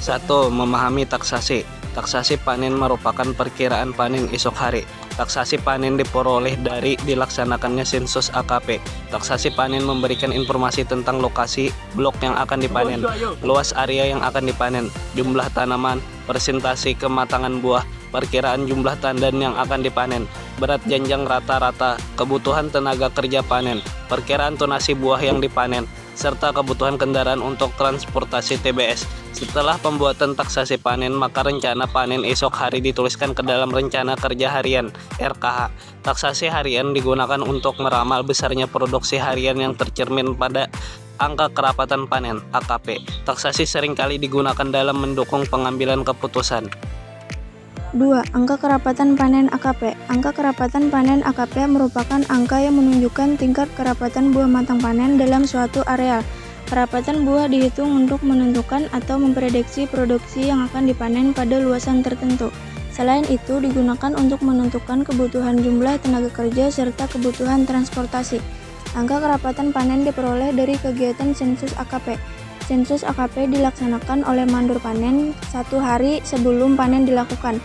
1. Memahami taksasi. Taksasi panen merupakan perkiraan panen esok hari. Taksasi panen diperoleh dari dilaksanakannya sensus AKP. Taksasi panen memberikan informasi tentang lokasi blok yang akan dipanen, luas area yang akan dipanen, jumlah tanaman, persentase kematangan buah, perkiraan jumlah tandan yang akan dipanen, berat janjang rata-rata, kebutuhan tenaga kerja panen, perkiraan tonasi buah yang dipanen, serta kebutuhan kendaraan untuk transportasi TBS. Setelah pembuatan taksasi panen, maka rencana panen esok hari dituliskan ke dalam rencana kerja harian (RKH). Taksasi harian digunakan untuk meramal besarnya produksi harian yang tercermin pada angka kerapatan panen (AKP). Taksasi seringkali digunakan dalam mendukung pengambilan keputusan. 2. Angka kerapatan panen AKP. Angka kerapatan panen AKP merupakan angka yang menunjukkan tingkat kerapatan buah matang panen dalam suatu areal. Kerapatan buah dihitung untuk menentukan atau memprediksi produksi yang akan dipanen pada luasan tertentu. Selain itu, digunakan untuk menentukan kebutuhan jumlah tenaga kerja serta kebutuhan transportasi. Angka kerapatan panen diperoleh dari kegiatan sensus AKP. Sensus AKP dilaksanakan oleh mandur panen 1 hari sebelum panen dilakukan.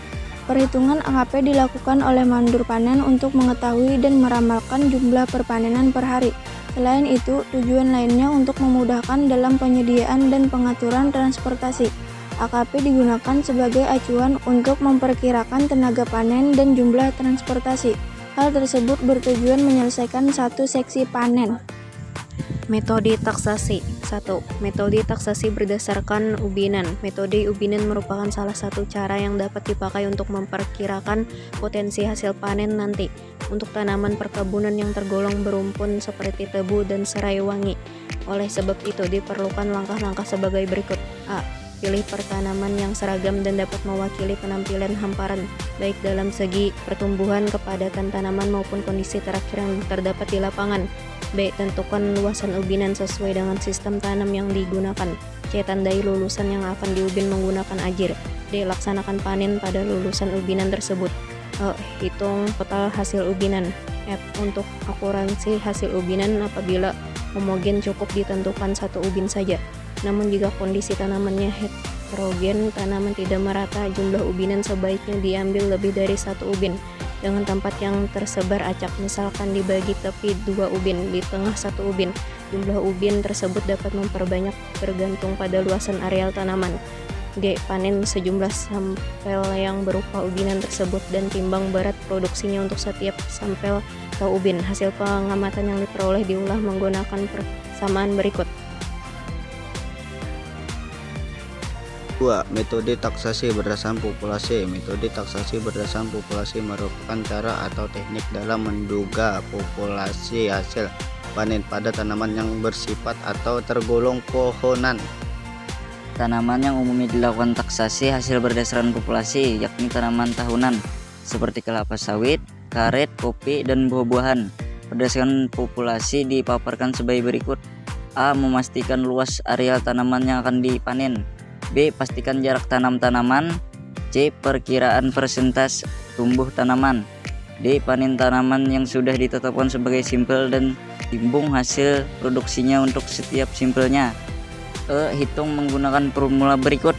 Perhitungan AKP dilakukan oleh mandur panen untuk mengetahui dan meramalkan jumlah perpanenan per hari. Selain itu, tujuan lainnya untuk memudahkan dalam penyediaan dan pengaturan transportasi. AKP digunakan sebagai acuan untuk memperkirakan tenaga panen dan jumlah transportasi. Hal tersebut bertujuan menyelesaikan satu seksi panen. Metode taksasi. 1. Metode taksasi berdasarkan ubinan. Metode ubinan merupakan salah satu cara yang dapat dipakai untuk memperkirakan potensi hasil panen nanti untuk tanaman perkebunan yang tergolong berumpun seperti tebu dan serai wangi. Oleh sebab itu diperlukan langkah-langkah sebagai berikut. A. Pilih pertanaman yang seragam dan dapat mewakili penampilan hamparan, baik dalam segi pertumbuhan, kepadatan tanaman maupun kondisi terakhir yang terdapat di lapangan. B. Tentukan luasan ubinan sesuai dengan sistem tanam yang digunakan. C. Tandai lulusan yang akan diubin menggunakan ajir. D. Laksanakan panen pada lulusan ubinan tersebut. E. Hitung total hasil ubinan. F. Untuk akurasi hasil ubinan, apabila homogen cukup ditentukan satu ubin saja. Namun jika kondisi tanamannya heterogen, tanaman tidak merata, jumlah ubinan sebaiknya diambil lebih dari satu ubin. Dengan tempat yang tersebar acak, misalkan dibagi tepi 2 ubin, di tengah 1 ubin. Jumlah ubin tersebut dapat memperbanyak bergantung pada luasan areal tanaman. G. Panen sejumlah sampel yang berupa ubinan tersebut dan timbang berat produksinya untuk setiap sampel atau ubin. Hasil pengamatan yang diperoleh diolah menggunakan persamaan berikut. 2. Metode taksasi berdasarkan populasi. Metode taksasi berdasarkan populasi merupakan cara atau teknik dalam menduga populasi hasil panen pada tanaman yang bersifat atau tergolong pohonan. Tanaman yang umumnya dilakukan taksasi hasil berdasarkan populasi, yakni tanaman tahunan seperti kelapa sawit, karet, kopi, dan buah-buahan. Berdasarkan populasi dipaparkan sebagai berikut. A. Memastikan luas areal tanaman yang akan dipanen. B. Pastikan jarak tanam tanaman. C. Perkiraan persentase tumbuh tanaman. D. Panen tanaman yang sudah ditetapkan sebagai simpel dan timbung hasil produksinya untuk setiap simpelnya. E. Hitung menggunakan formula berikut.